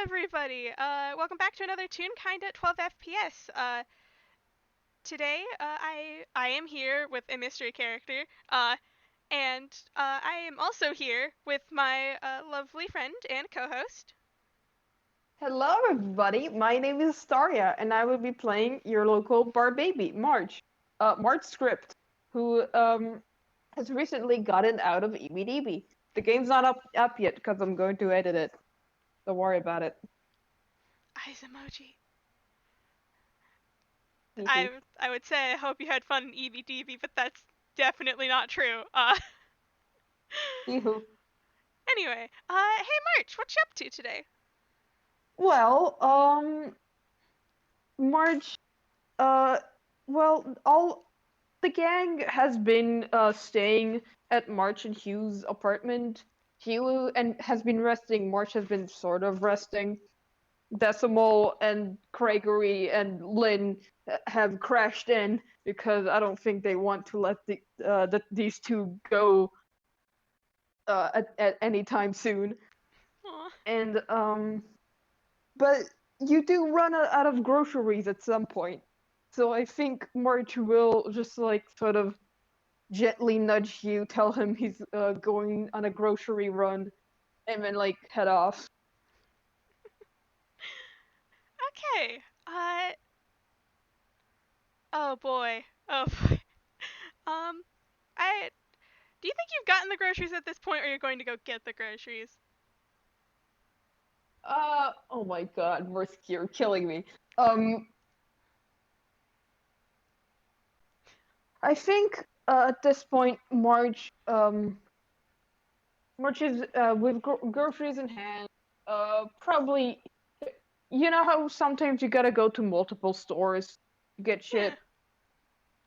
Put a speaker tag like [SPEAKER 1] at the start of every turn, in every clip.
[SPEAKER 1] everybody. Welcome back to another Tune Kind at 12 FPS. Today, I am here with a mystery character, and I am also here with my lovely friend and co-host.
[SPEAKER 2] Hello, everybody. My name is Staria, and I will be playing your local bar baby, March. March Script, who has recently gotten out of EBDB. The game's not up yet because I'm going to edit it. Don't worry about it.
[SPEAKER 1] Eyes emoji.
[SPEAKER 2] Hehe.
[SPEAKER 1] I would say I hope you had fun in EBDB, but that's definitely not true.
[SPEAKER 2] Hehe.
[SPEAKER 1] Anyway, hey March, what you up to today?
[SPEAKER 2] Well, March. Uh, all the gang has been staying at March and Hugh's apartment. Hugh and has been resting. March has been sort of resting. Decimal and Gregory and Lynn have crashed in because I don't think they want to let these two go at any time soon.
[SPEAKER 1] Aw.
[SPEAKER 2] And but you do run out of groceries at some point, so I think March will just like sort of gently nudge you, tell him he's going on a grocery run, and then like head off.
[SPEAKER 1] Okay. Oh boy. Oh boy. Um, I Do you think you've gotten the groceries at this point, or you're going to go get the groceries?
[SPEAKER 2] Oh my god, Mercy, you're killing me. Um, I think at this point, March is with groceries in hand. Probably, you know how sometimes you gotta go to multiple stores to get
[SPEAKER 1] Yeah.
[SPEAKER 2] shit.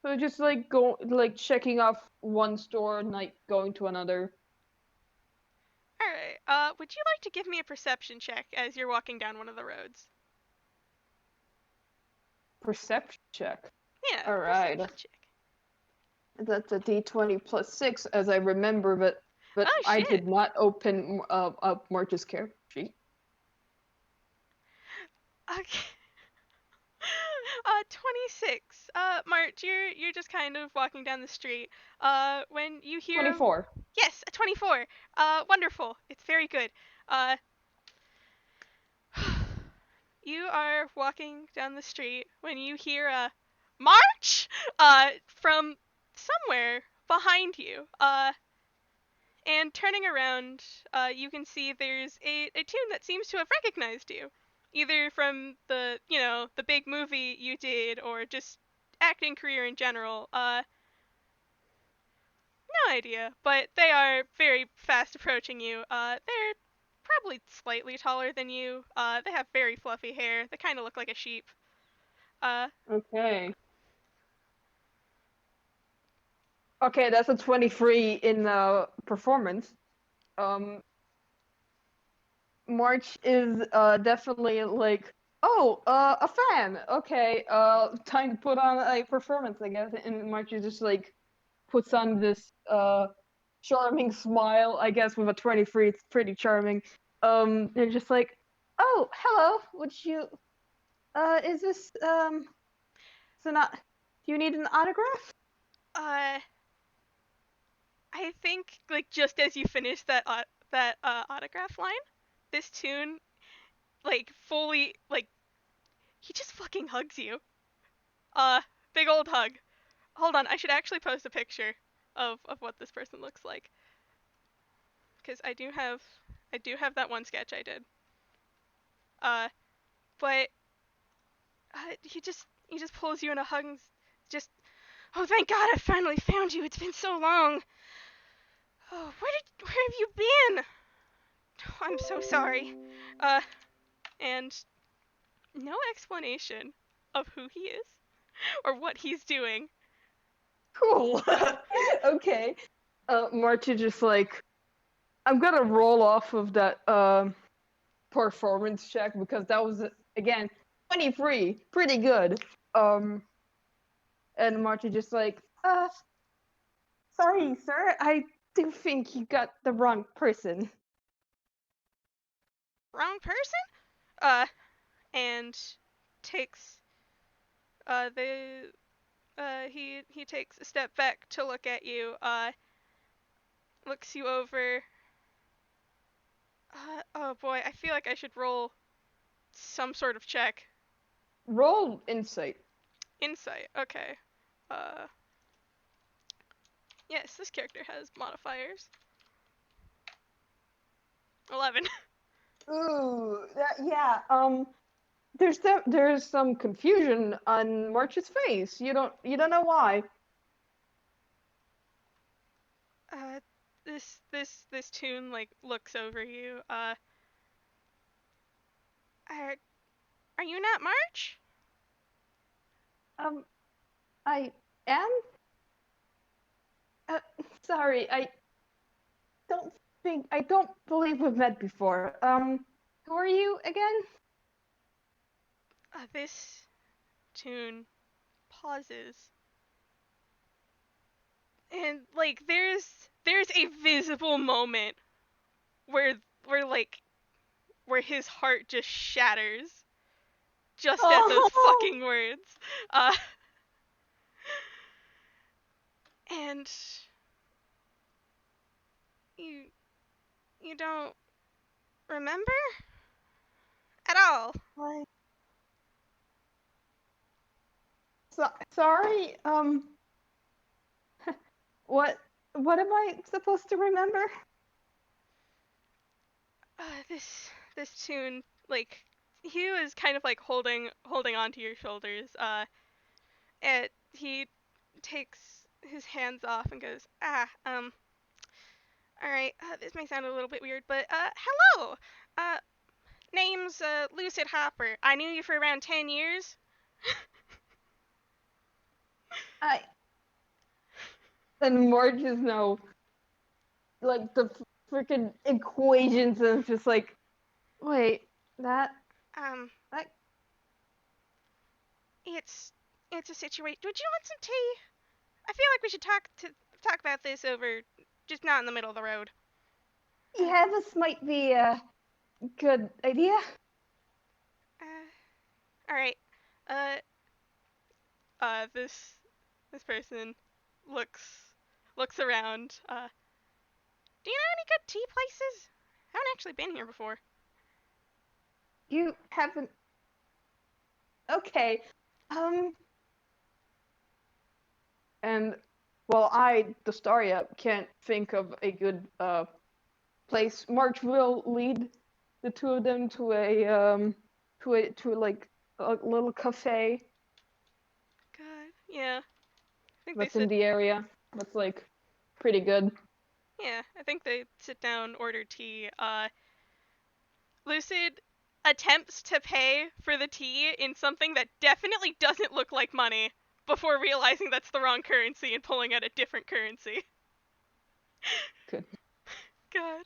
[SPEAKER 2] So just like go, like checking off one store and like going to another.
[SPEAKER 1] All right. Would you like to give me a perception check as you're walking down one of the roads?
[SPEAKER 2] Perception check.
[SPEAKER 1] Yeah,
[SPEAKER 2] All right,
[SPEAKER 1] perception check.
[SPEAKER 2] that's a D20 plus 6, as I remember, but
[SPEAKER 1] Oh
[SPEAKER 2] I
[SPEAKER 1] shit.
[SPEAKER 2] did not open up March's character sheet.
[SPEAKER 1] Okay. 26. March, you're just kind of walking down the street. When you hear
[SPEAKER 2] 24.
[SPEAKER 1] yes, a 24. Wonderful. It's very good. Uh, you are walking down the street when you hear a march from somewhere behind you. And turning around, you can see there's a tune that seems to have recognized you, either from the big movie you did or just acting career in general. No idea, but they are very fast approaching you. They're probably slightly taller than you. They have very fluffy hair. They kind of look like a sheep. Uh,
[SPEAKER 2] Okay. Okay, that's a 23 in performance. Um, March is definitely like, oh, a fan. Okay, time to put on a performance, I guess. And March is just like puts on this charming smile, I guess. With a 23, it's pretty charming. They're just like, oh, hello. Would you is this so not do you need an autograph?
[SPEAKER 1] uh, I think like just as you finish that autograph line, this tune like fully like he just fucking hugs you. Uh, Big old hug. Hold on, I should actually post a picture of what this person looks like because I do have that one sketch I did. Uh, but he just pulls you in a hug and just oh thank God I finally found you. It's been so long. Oh where have you been? Oh, I'm so sorry. Uh, and no explanation of who he is or what he's doing.
[SPEAKER 2] Cool. Okay. March is just like, I'm gonna roll off of that performance check because that was again 23, pretty good. Um, and March is just like, sorry, sir, I do think you got the wrong person.
[SPEAKER 1] Wrong person? uh, and takes the he takes a step back to look at you. Looks you over. Oh boy, I feel like I should roll some sort of check.
[SPEAKER 2] Roll insight.
[SPEAKER 1] Insight. Okay. Uh, yes, this character has modifiers. 11.
[SPEAKER 2] Ooh, yeah. There's some confusion on March's face. You don't know why.
[SPEAKER 1] This tune like looks over you. Are are you not March?
[SPEAKER 2] Um, I am. Uh, Sorry, I don't believe we've met before. Who are you again?
[SPEAKER 1] This tune pauses, and like there's a visible moment where where like where his heart just shatters just at those
[SPEAKER 2] Oh,
[SPEAKER 1] fucking words. Uh, and you you don't remember at all.
[SPEAKER 2] I, sorry. What what am I supposed to remember?
[SPEAKER 1] This tune like he was kind of like holding onto your shoulders. And he takes his hands off and goes, all right, this may sound a little bit weird, but hello. Uh, name's Lucid Hopper. I knew you for around 10 years.
[SPEAKER 2] I and Marge is now like the freaking equations and it's just like, wait, that
[SPEAKER 1] Um,
[SPEAKER 2] that
[SPEAKER 1] it's it's a situation. Would you want some tea? I feel like we should talk about this over, just not in the middle of the road.
[SPEAKER 2] yeah, this might be a good idea.
[SPEAKER 1] All right. Uh, this person looks around. Do you know any good tea places? I haven't actually been here before.
[SPEAKER 2] You haven't. Okay. Um. And well, the Staria, can't think of a good place. March will lead the two of them to to like a little cafe
[SPEAKER 1] God, yeah. I think they
[SPEAKER 2] that's in
[SPEAKER 1] sit.
[SPEAKER 2] the area. That's like pretty good.
[SPEAKER 1] Yeah, I think they sit down, order tea. Lucid attempts to pay for the tea in something that definitely doesn't look like money before realizing that's the wrong currency and pulling out a different currency.
[SPEAKER 2] Good.
[SPEAKER 1] God,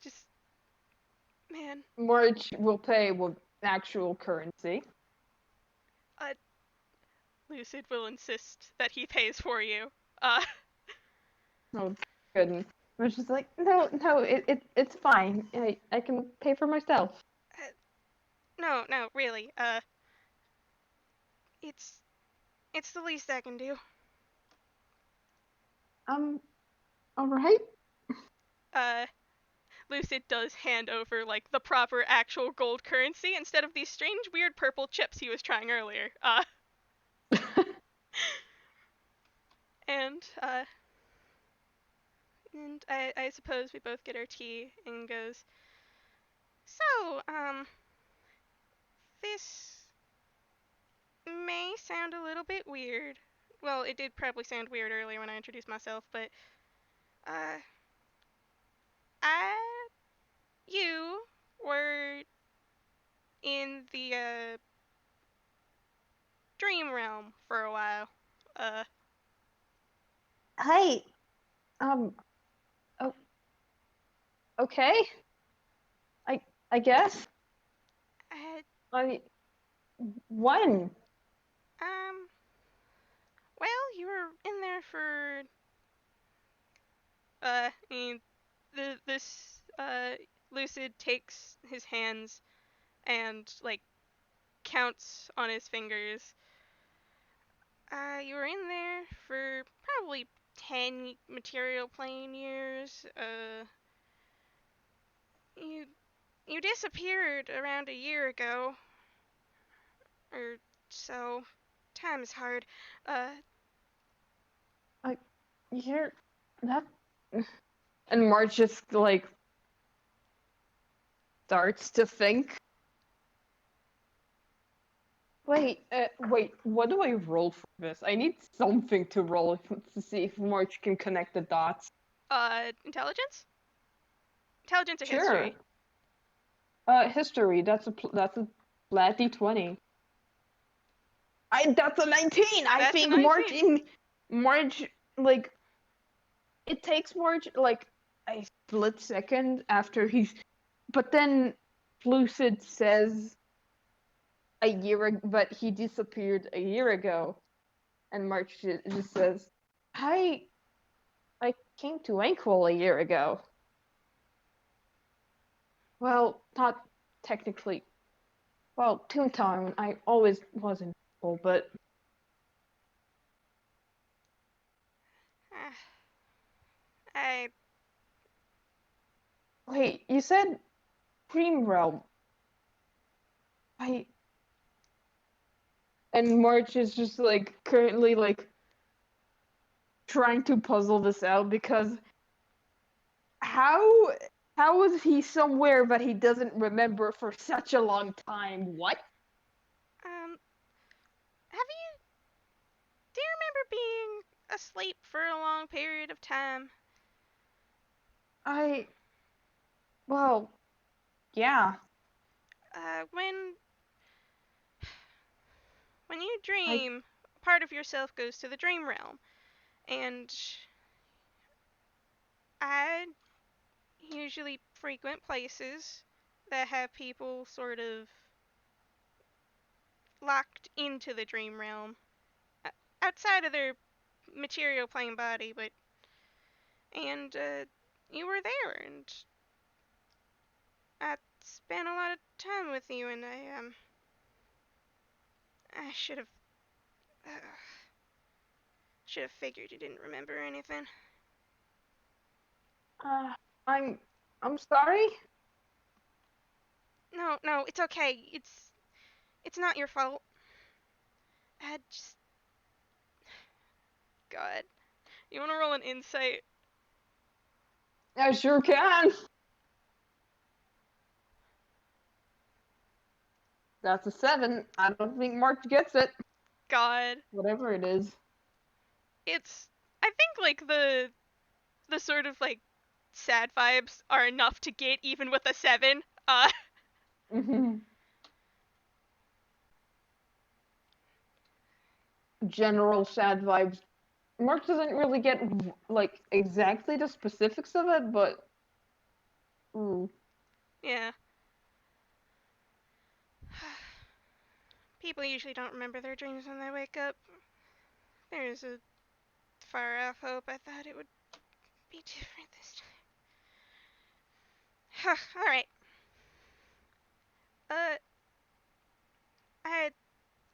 [SPEAKER 1] just man.
[SPEAKER 2] March will pay with actual currency.
[SPEAKER 1] Uh, Lucid will insist that he pays for you. Uh,
[SPEAKER 2] Oh, good. And March is like, no, no, it's fine. I can pay for myself.
[SPEAKER 1] no, no, really. It's it's the least I can do.
[SPEAKER 2] All right.
[SPEAKER 1] Uh, Lucid does hand over like the proper actual gold currency instead of these strange weird purple chips he was trying earlier. And I suppose we both get our tea and goes, so, this may sound a little bit weird. Well, it did probably sound weird earlier when I introduced myself, but, uh, I, you were in the, dream realm for a while. Uh,
[SPEAKER 2] Hey, um, oh, okay. I I guess.
[SPEAKER 1] I,
[SPEAKER 2] I when?
[SPEAKER 1] um, well, you were in there for, and this, Lucid takes his hands and like counts on his fingers. You were in there for probably 10 material plane years. You you disappeared around a year ago, or so. Time is hard. Uh,
[SPEAKER 2] I you're that and Marge just like starts to think. Wait, what do I roll for this? I need something to roll to see if Marge can connect the dots.
[SPEAKER 1] intelligence? Intelligence or
[SPEAKER 2] Sure.
[SPEAKER 1] history?
[SPEAKER 2] History. That's a flat d20. That's a 19. I
[SPEAKER 1] That's a
[SPEAKER 2] think
[SPEAKER 1] 19.
[SPEAKER 2] Marge like it takes Marge like a split second after he's but then Lucid says but he disappeared a year ago, and March just says, "I I came to Ankle a year ago." Well, not technically. Well, Toontown. I always was in Ankle, but
[SPEAKER 1] Uh, I
[SPEAKER 2] wait, you said Dream Realm. I and March is just like currently like trying to puzzle this out because how how was he somewhere but he doesn't remember for such a long time? What?
[SPEAKER 1] have you? Do you remember being asleep for a long period of time?
[SPEAKER 2] I well, yeah.
[SPEAKER 1] When you
[SPEAKER 2] I
[SPEAKER 1] dream, part of yourself goes to the dream realm, and I usually frequent places that have people sort of locked into the dream realm outside of their material plane body, but and you were there, and I spent a lot of time with you, and I uh, should have figured you didn't remember anything.
[SPEAKER 2] uh I'm I'm sorry.
[SPEAKER 1] No, no, it's okay. It's not your fault. I just God. You want to roll an insight?
[SPEAKER 2] I sure can. That's a 7. I don't think Mark gets it.
[SPEAKER 1] God.
[SPEAKER 2] Whatever it is.
[SPEAKER 1] It's I think like the sort of like sad vibes are enough to get even with a 7.
[SPEAKER 2] Hmm. General sad vibes. Mark doesn't really get like exactly the specifics of it, but ooh.
[SPEAKER 1] Yeah. People usually don't remember their dreams when they wake up. There's a far off hope I thought it would be different this time. All right. Uh, I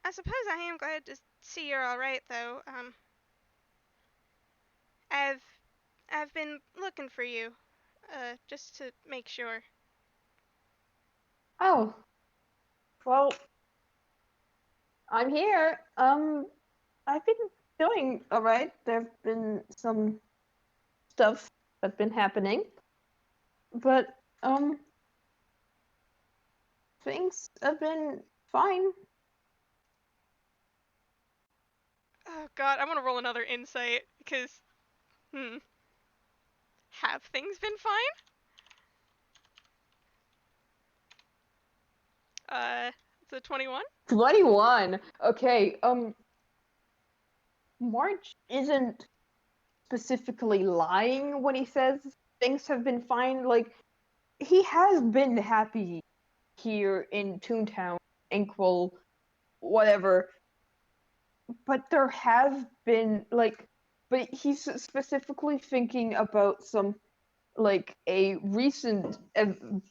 [SPEAKER 1] I suppose I am glad to see you're all right though. I've I've been looking for you, just to make sure.
[SPEAKER 2] Oh, well, I'm here. I've been doing all right. There've been some stuff that's been happening, but um, things have been fine.
[SPEAKER 1] Oh God, I want to roll another insight because have things been fine? It's a 21.
[SPEAKER 2] 21. Okay. March isn't specifically lying when he says things have been fine. Like he has been happy here in Toontown, Inkwell, whatever. But there has been like, but he's specifically thinking about some like a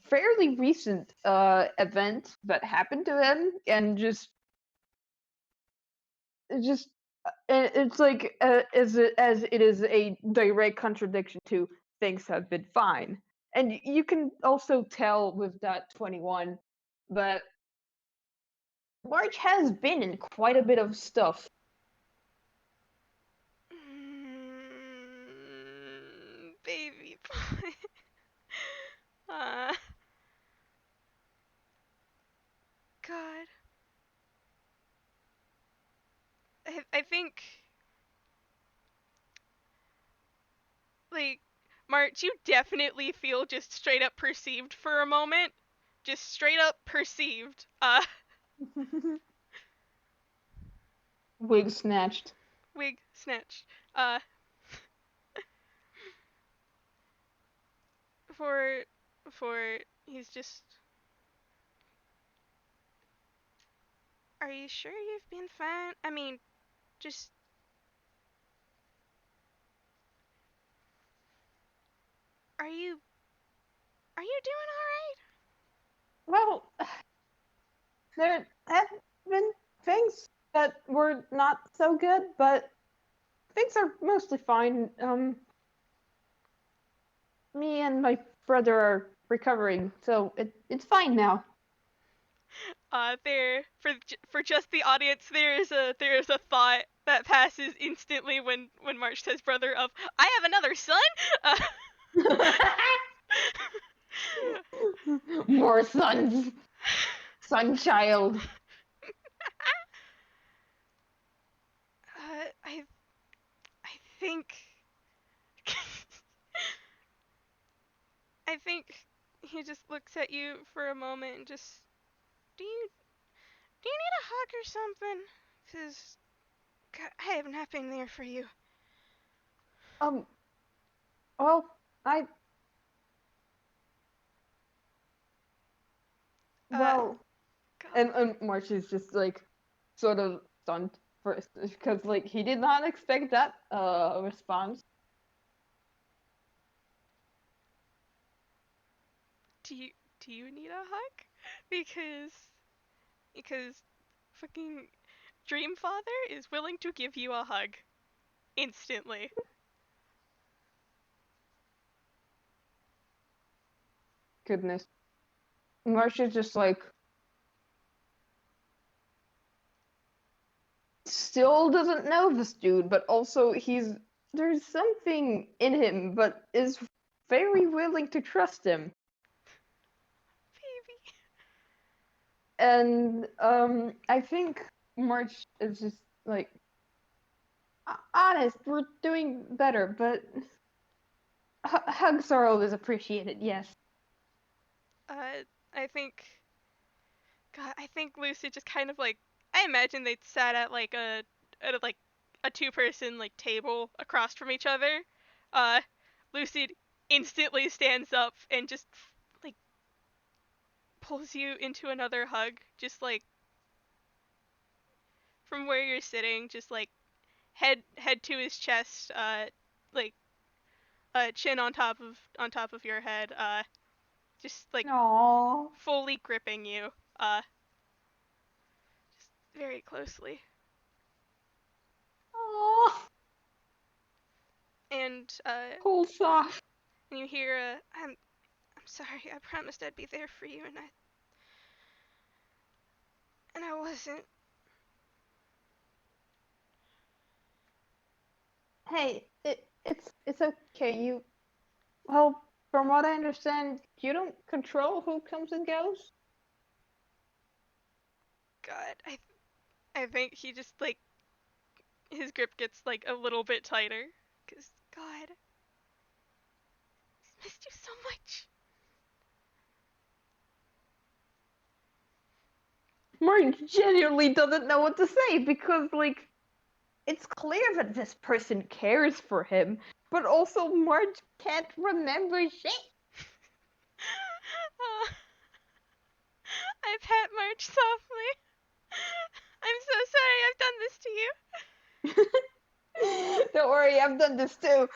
[SPEAKER 2] fairly recent event that happened to him, and just it's like as it is a direct contradiction to things have been fine, and you can also tell with that 21 that March has been in quite a bit of stuff.
[SPEAKER 1] Baby boy. uh, God. I think, like, March, you definitely feel just straight up perceived for a moment. Just straight up perceived.
[SPEAKER 2] Wig snatched.
[SPEAKER 1] Wig snatch. Uh, for, he's just, are you sure you've been fine? I mean, just, are you, doing
[SPEAKER 2] Well, there have been things that were not so good, but things are mostly fine. Me and my brother are recovering, so it's fine now.
[SPEAKER 1] there for just the audience, there is a thought that passes instantly when March says brother of I have another son. Uh,
[SPEAKER 2] More sons, son child.
[SPEAKER 1] I think I think he just looks at you for a moment and just do you need a hug or something? 'Cause God, I have not been there for you.
[SPEAKER 2] Um, well, I
[SPEAKER 1] Uh,
[SPEAKER 2] well,
[SPEAKER 1] God,
[SPEAKER 2] and March is just like sort of stunned first because like he did not expect that response.
[SPEAKER 1] do you need a hug? Because because fucking Dream Father is willing to give you a hug instantly.
[SPEAKER 2] Goodness, March is just like still doesn't know this dude, but also there's something in him, but is very willing to trust him.
[SPEAKER 1] Baby.
[SPEAKER 2] And I think March is just like honest, we're doing better, but hugs are always appreciated. Yes.
[SPEAKER 1] Uh, I think God, I think Lucid just kind of like I imagine they sat at like a two-person like table across from each other. Uh, Lucid instantly stands up and just like pulls you into another hug, just like from where you're sitting, just like head to his chest, like chin on top of your head, just like
[SPEAKER 2] Aww.
[SPEAKER 1] fully gripping you, uh, just very closely.
[SPEAKER 2] Aww.
[SPEAKER 1] And
[SPEAKER 2] Cool soft.
[SPEAKER 1] you hear, I'm sorry, I promised I'd be there for you, and I wasn't.
[SPEAKER 2] Hey, it's okay. Well, from what I understand, you don't control who comes and goes.
[SPEAKER 1] God, I think he just like his grip gets like a little bit tighter, cause God, I missed you so much.
[SPEAKER 2] Mark genuinely doesn't know what to say because, like, it's clear that this person cares for him, but also Marge can't remember shit.
[SPEAKER 1] I pat March softly. I'm so sorry I've done this to you.
[SPEAKER 2] Don't worry, I've done this too.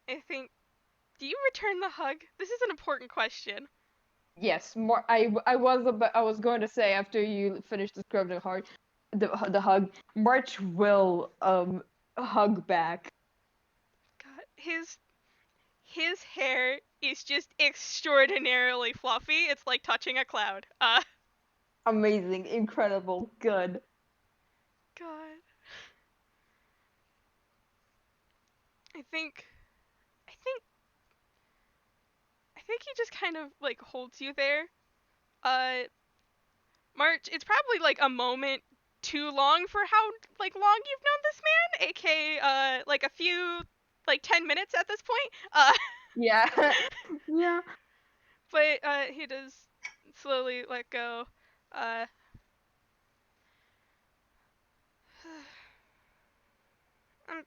[SPEAKER 1] I think do you return the hug? This is an important question.
[SPEAKER 2] Yes, more. I was going to say after you finish describing the hug, March will hug back.
[SPEAKER 1] God, his hair is just extraordinarily fluffy. It's like touching a cloud.
[SPEAKER 2] Amazing, incredible, good.
[SPEAKER 1] God. I think I think I think he just kind of like holds you there. Uh March, it's probably like a moment too long for how like long you've known this man, aka like a few like 10 minutes at this point.
[SPEAKER 2] Yeah, yeah.
[SPEAKER 1] But he does slowly let go. Uh I'm,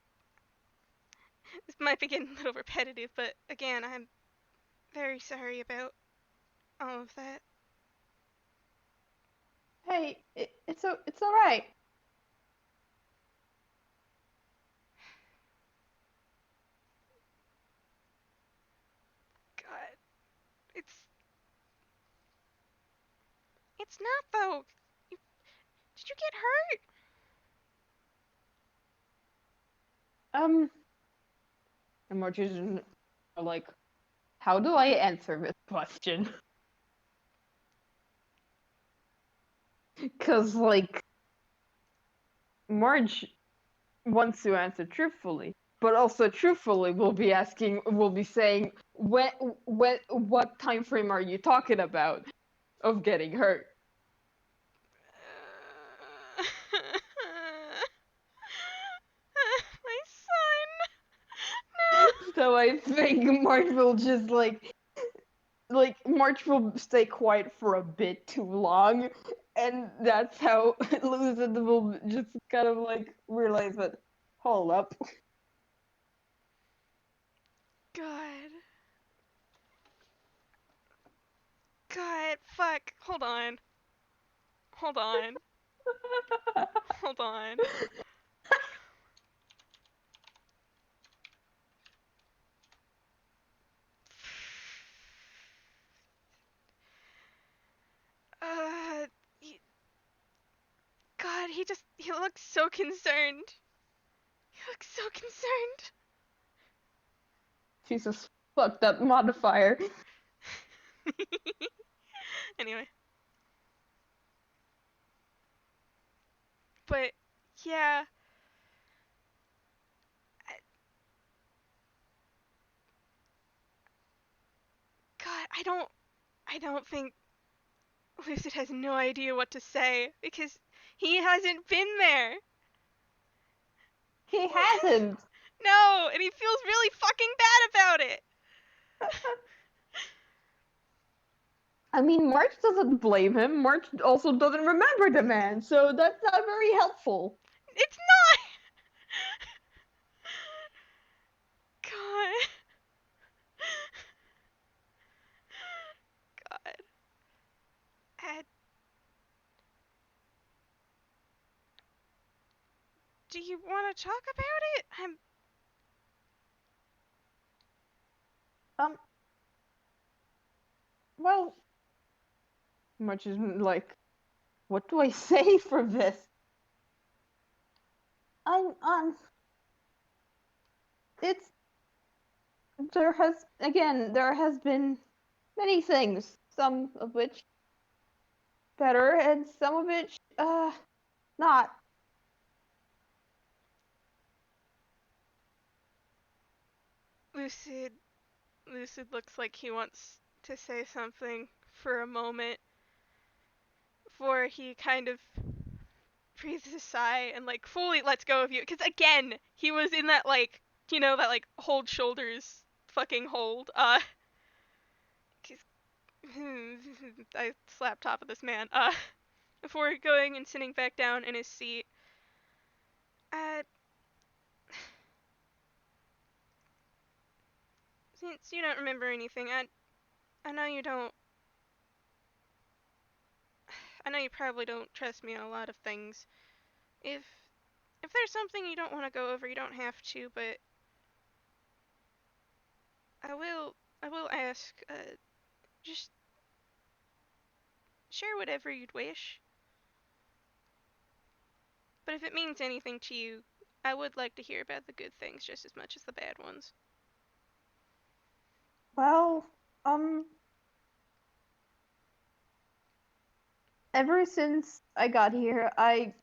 [SPEAKER 1] this might be getting a little repetitive, but again, I'm very sorry about all of that.
[SPEAKER 2] Hey, it's all right.
[SPEAKER 1] God, it's it's not though. You, did you get hurt?
[SPEAKER 2] Um, and March is like, how do I answer this question? Because like March wants to answer truthfully, but also truthfully will be saying what time frame are you talking about of getting hurt?
[SPEAKER 1] My son. No.
[SPEAKER 2] So I think March will just March will stay quiet for a bit too long, and that's how Lucid will just kind of like realize that, hold up.
[SPEAKER 1] God. God. Fuck. Hold on. Hold on. Hold on. Uh. He, God. He looks so concerned. He looks so concerned.
[SPEAKER 2] Jesus, fuck that modifier.
[SPEAKER 1] Anyway. But yeah. I, God. I don't think Lucid has no idea what to say because he hasn't been there.
[SPEAKER 2] He hasn't.
[SPEAKER 1] No, and he feels really fucking bad about it.
[SPEAKER 2] I mean, March doesn't blame him. March also doesn't remember the man, so that's not very helpful.
[SPEAKER 1] It's not. God. God. Uh, do you want to talk about it?
[SPEAKER 2] Um, well, March is like, what do I say for this? I'm it's there has been many things, some of which better and some of which not.
[SPEAKER 1] Lucid. Lucid looks like he wants to say something for a moment before he kind of breathes a sigh and like fully lets go of you. Because again, he was in that like that like hold shoulders fucking hold. I slapped top of this man. Before going and sitting back down in his seat. Uh, since you don't remember anything, I know you don't. I know you probably don't trust me on a lot of things. If if there's something you don't want to go over, you don't have to. But I will ask. Just share whatever you'd wish. But if it means anything to you, I would like to hear about the good things just as much as the bad ones.
[SPEAKER 2] Well, ever since I got here, I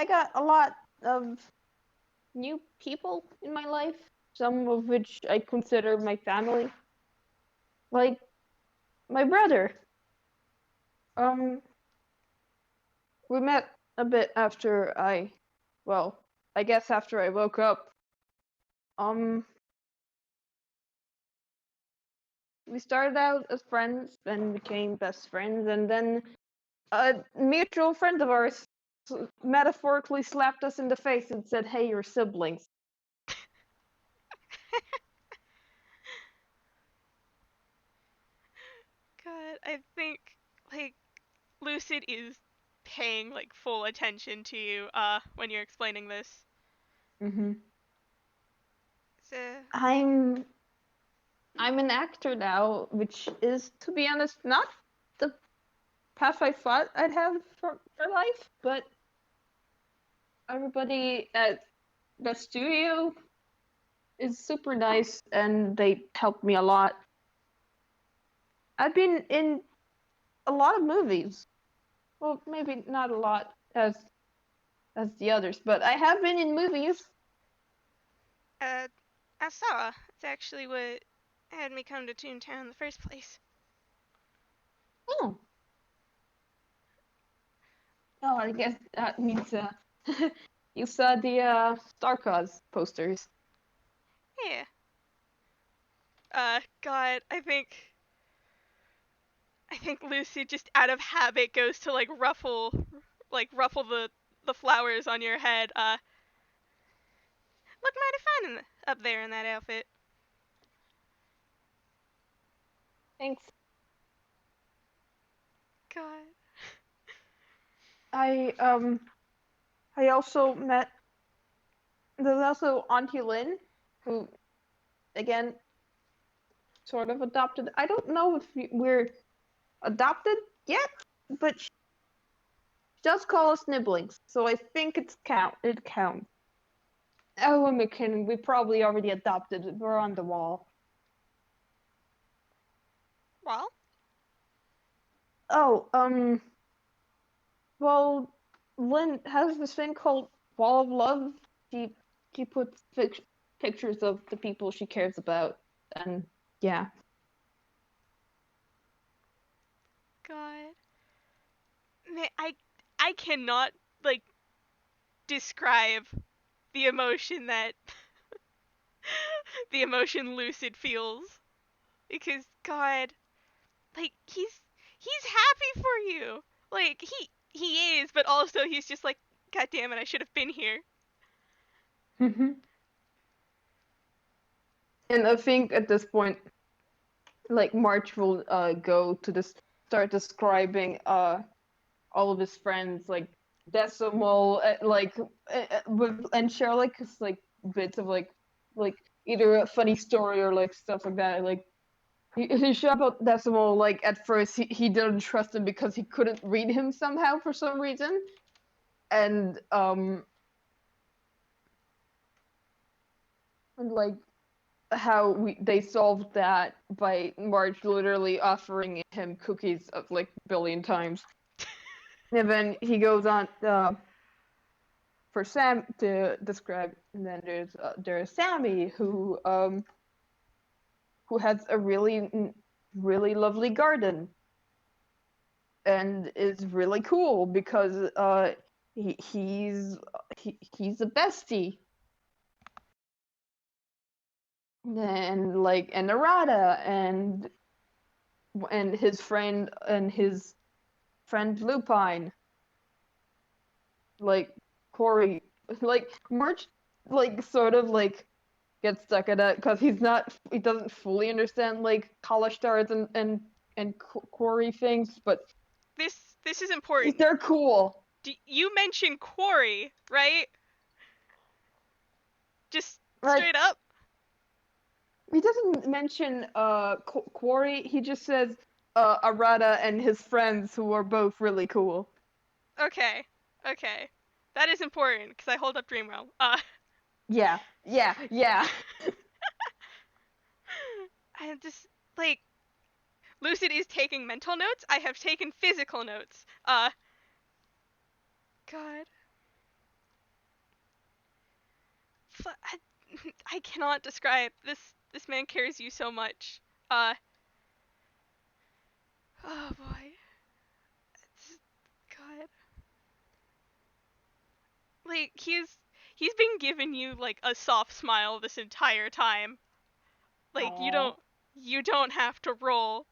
[SPEAKER 2] got a lot of new people in my life, some of which I consider my family. Like my brother. Um, we met a bit after well, I guess after I woke up. Um, we started out as friends, then became best friends, and then a mutual friend of ours metaphorically slapped us in the face and said, "Hey, you're siblings."
[SPEAKER 1] God, I think like Lucid is paying like full attention to you when you're explaining this.
[SPEAKER 2] Mm-hmm.
[SPEAKER 1] So
[SPEAKER 2] I'm I'm an actor now, which is, to be honest, not the path I thought I'd have for life, but everybody at the studio is super nice and they helped me a lot. I've been in a lot of movies. Well, maybe not a lot as the others, but I have been in movies.
[SPEAKER 1] uh I saw. It's actually what had me come to Toontown in the first place.
[SPEAKER 2] Oh, oh, I guess that means you saw the Starcause posters.
[SPEAKER 1] Yeah. God, I think Lucy just out of habit goes to like ruffle the flowers on your head. Look mighty fine up there in that outfit.
[SPEAKER 2] Thanks.
[SPEAKER 1] God.
[SPEAKER 2] I um I also met there's also Auntie Lynn, who again sort of adopted. I don't know if we're adopted yet, but she does call us nibblings, so I think it counts. Oh, I'm kidding. We probably already adopted it. We're on the wall.
[SPEAKER 1] Well,
[SPEAKER 2] Oh, well, Lynn has this thing called Wall of Love. She she puts pictures of the people she cares about, and yeah.
[SPEAKER 1] God. Man, I cannot like describe the emotion that the emotion Lucid feels because God, like he's happy for you. Like he is, but also he's just like God damn it, I should have been here.
[SPEAKER 2] And I think at this point, like March will go to this start describing all of his friends like Decimal with and share like bits of like either a funny story or like stuff like that. Like he showed about Decimal like at first he didn't trust him because he couldn't read him somehow for some reason. And like how they solved that by Marge literally offering him cookies of like a billion times. And then he goes on for Sam to describe. And then there's Sammy who has a really lovely garden and is really cool because he's a bestie. And Narada and his friend Lupine, like Corey, like March, like sort of like gets stuck at it because he doesn't fully understand like college stars and Corey things, but
[SPEAKER 1] This is important.
[SPEAKER 2] they're cool.
[SPEAKER 1] You mentioned Quarry, right? Just
[SPEAKER 2] Like
[SPEAKER 1] straight up.
[SPEAKER 2] he doesn't mention Quarry. He just says Arata and his friends who are both really cool.
[SPEAKER 1] Okay, okay, that is important because I hold up Dreamrealm.
[SPEAKER 2] Yeah, yeah, yeah.
[SPEAKER 1] I just like Lucid is taking mental notes. I have taken physical notes. God, I, I cannot describe this. This man carries you so much. Uh, oh boy, it's, God, like he's been giving you like a soft smile this entire time. Like
[SPEAKER 2] Aww.
[SPEAKER 1] you don't have to roll.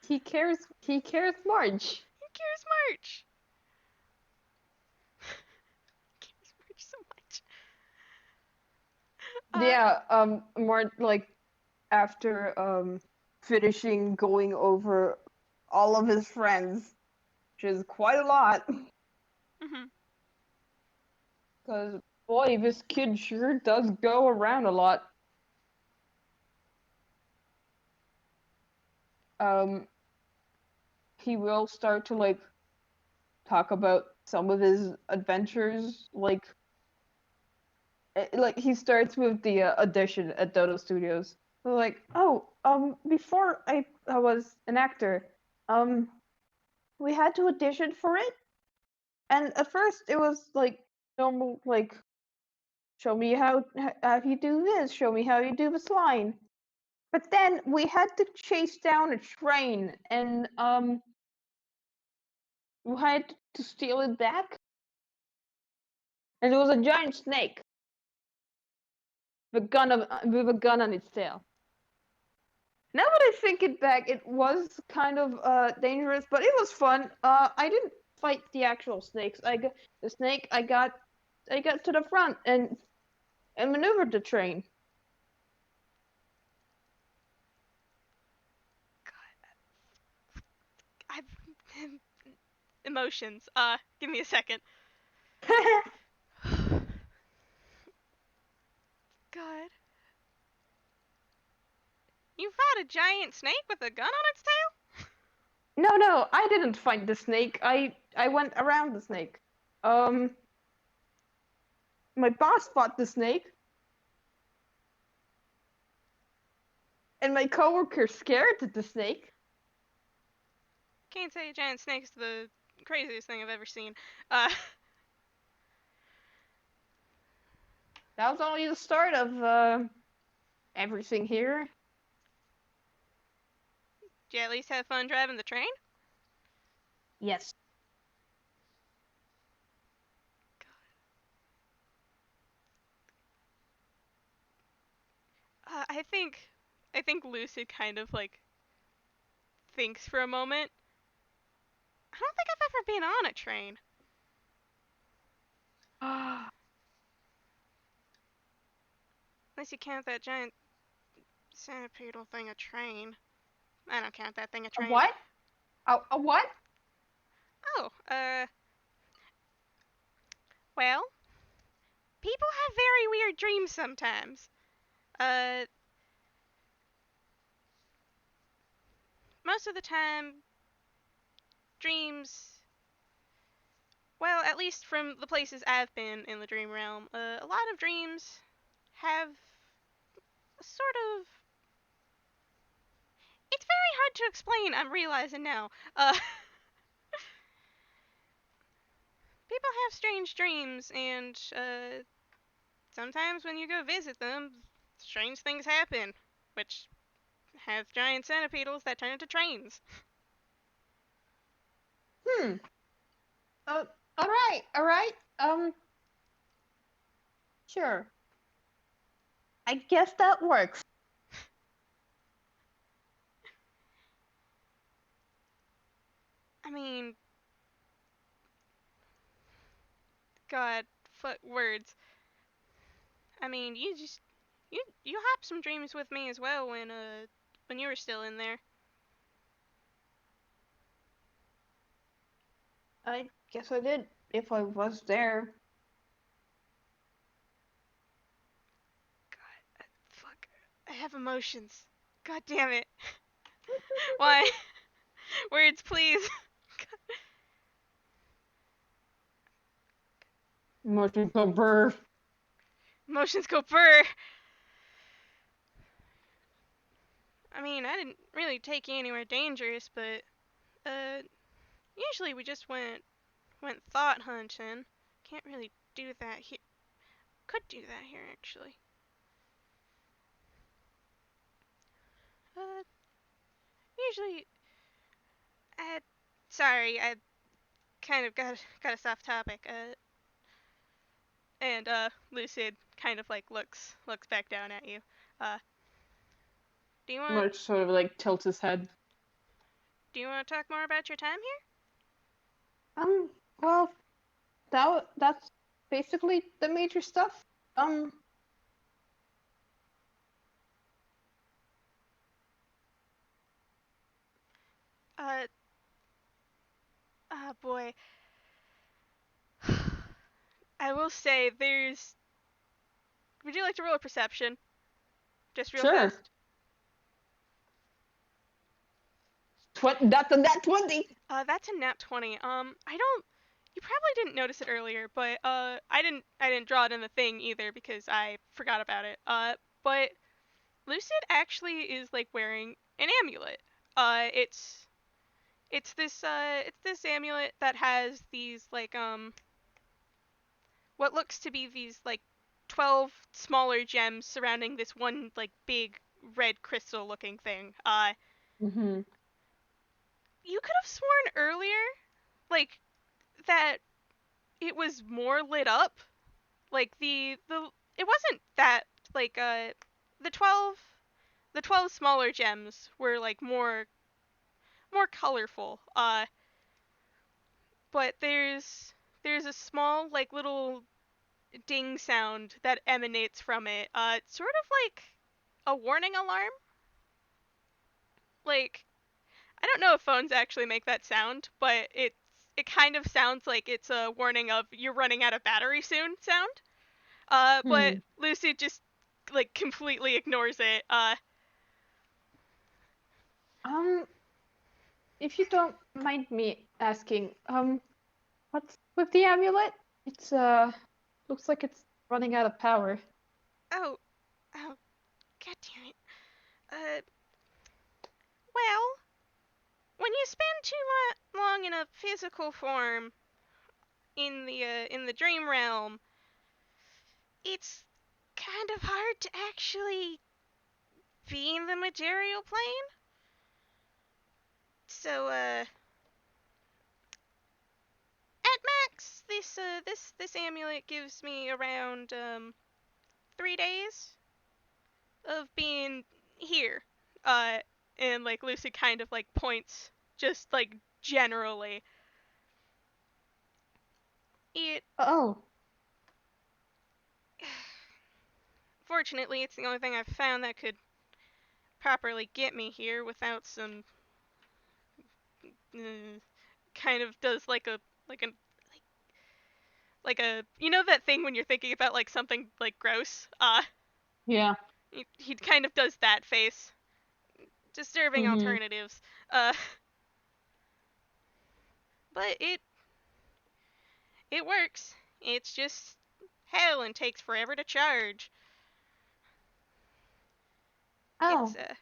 [SPEAKER 2] He cares. He cares much.
[SPEAKER 1] He cares March. He cares March so much. Uh,
[SPEAKER 2] Yeah. More like after finishing going over all of his friends, which is quite a lot.
[SPEAKER 1] mhm.
[SPEAKER 2] Because boy, this kid sure does go around a lot. Um, he will start to like talk about some of his adventures, like he starts with the audition at Dodo Studios. Like, oh, before I was an actor, um, we had to audition for it, and at first it was like normal, like show me how you do this, show me how you do this line. But then we had to chase down a train, and we had to steal it back, and it was a giant snake with a gun on its tail. Now that I think it back, it was kind of dangerous, but it was fun. I didn't fight the actual snakes. I got the snake. I got to the front and maneuvered the train.
[SPEAKER 1] I've emotions. Give me a second. God, you fought a giant snake with a gun on its tail?
[SPEAKER 2] No, I didn't fight the snake. I went around the snake. Um, my boss fought the snake, and my coworker scared the snake.
[SPEAKER 1] Can't say a giant snake's the craziest thing I've ever seen. Uh,
[SPEAKER 2] That was only the start of everything here.
[SPEAKER 1] did you at least have fun driving the train?
[SPEAKER 2] Yes.
[SPEAKER 1] I think Lucid kind of like thinks for a moment. I don't think I've ever been on a train.
[SPEAKER 2] A
[SPEAKER 1] Unless you count that giant centipedal thing a train. I don't count that thing a train.
[SPEAKER 2] what? A what?
[SPEAKER 1] Oh, well, people have very weird dreams sometimes. Uh, most of the time, dreams, well, at least from the places I've been in the dream realm, a lot of dreams have a sort of. It's very hard to explain, I'm realizing now. People have strange dreams, and, sometimes when you go visit them, strange things happen, which have giant centipedals that turn into trains.
[SPEAKER 2] Hmm. Uh, all right. Sure. I guess that works.
[SPEAKER 1] I mean, God, fuck words. I mean, you hopped some dreams with me as well when you were still in there.
[SPEAKER 2] I guess I did if I was there.
[SPEAKER 1] have emotions. God damn it. Why? Words, please.
[SPEAKER 2] Emotions go brr.
[SPEAKER 1] Emotions go burr. I mean, I didn't really take you anywhere dangerous, but uh, usually we just went thought hunting. Can't really do that here. Could do that here actually. Uh, usually, I. Sorry, I kind of got us off topic. And Lucid kind of like looks back down at you. Uh, do you want
[SPEAKER 2] March sort of like tilts his head.
[SPEAKER 1] do you want to talk more about your time here?
[SPEAKER 2] Um, well, that's basically the major stuff. Um,
[SPEAKER 1] Uh, oh boy. I will say there's. Would you like to roll a perception, just real
[SPEAKER 2] sure.
[SPEAKER 1] fast?
[SPEAKER 2] That's a nat 20.
[SPEAKER 1] That's a nat 20. I don't. You probably didn't notice it earlier, but I didn't draw it in the thing either because I forgot about it. But Lucid actually is like wearing an amulet. It's it's this amulet that has these like what looks to be these like 12 smaller gems surrounding this one like big red crystal looking thing.
[SPEAKER 2] Mm-hmm.
[SPEAKER 1] You could have sworn earlier like that it was more lit up. Like the it wasn't that like the 12 the 12 smaller gems were like more colorful. But there's a small like little ding sound that emanates from it. Sort of like a warning alarm. Like I don't know if phones actually make that sound, but it kind of sounds like it's a warning of you're running out of battery soon sound. But
[SPEAKER 2] Hmm.
[SPEAKER 1] Lucy just like completely ignores it.
[SPEAKER 2] Um, if you don't mind me asking, what's with the amulet? It's looks like it's running out of power.
[SPEAKER 1] Oh, oh, god damn it. Uh, well, when you spend too long in a physical form in the dream realm, it's kind of hard to actually be in the material plane. So, at max, this amulet gives me around 3 days of being here. Uh, and like Lucy kind of like points just like generally. It
[SPEAKER 2] Oh,
[SPEAKER 1] Fortunately, it's the only thing I've found that could properly get me here without some kind of does like a like a you know that thing when you're thinking about like something like gross.
[SPEAKER 2] yeah.
[SPEAKER 1] He kind of does that face. Disturbing
[SPEAKER 2] Mm-hmm.
[SPEAKER 1] alternatives. Uh, but it works. It's just hell and takes forever to charge. It's
[SPEAKER 2] Oh,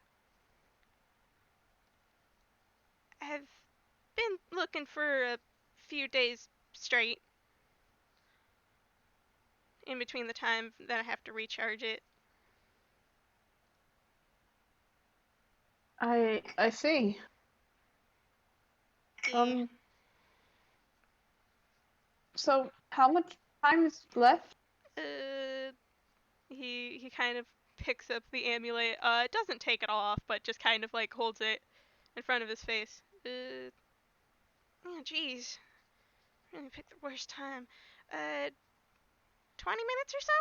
[SPEAKER 1] I've been looking for a few days straight in between the time that I have to recharge it.
[SPEAKER 2] I see.
[SPEAKER 1] Yeah.
[SPEAKER 2] Um, so how much time is left?
[SPEAKER 1] Uh, he kind of picks up the amulet. Doesn't take it off, but just kind of like holds it in front of his face. Oh, jeez, really picked the worst time. Uh, 20 minutes or so?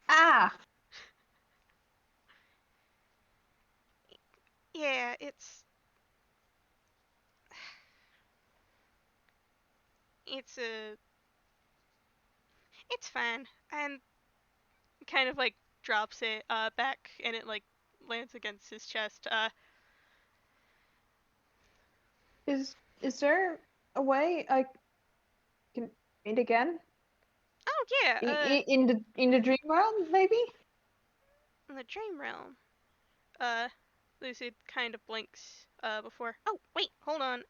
[SPEAKER 2] Ah,
[SPEAKER 1] Yeah, it's it's fine. And kind of like drops it back, and it like lands against his chest.
[SPEAKER 2] Is there a way I can meet again
[SPEAKER 1] Oh yeah,
[SPEAKER 2] in the dream world, maybe?
[SPEAKER 1] in the dream realm. Lucid kind of blinks before. Oh wait, hold on.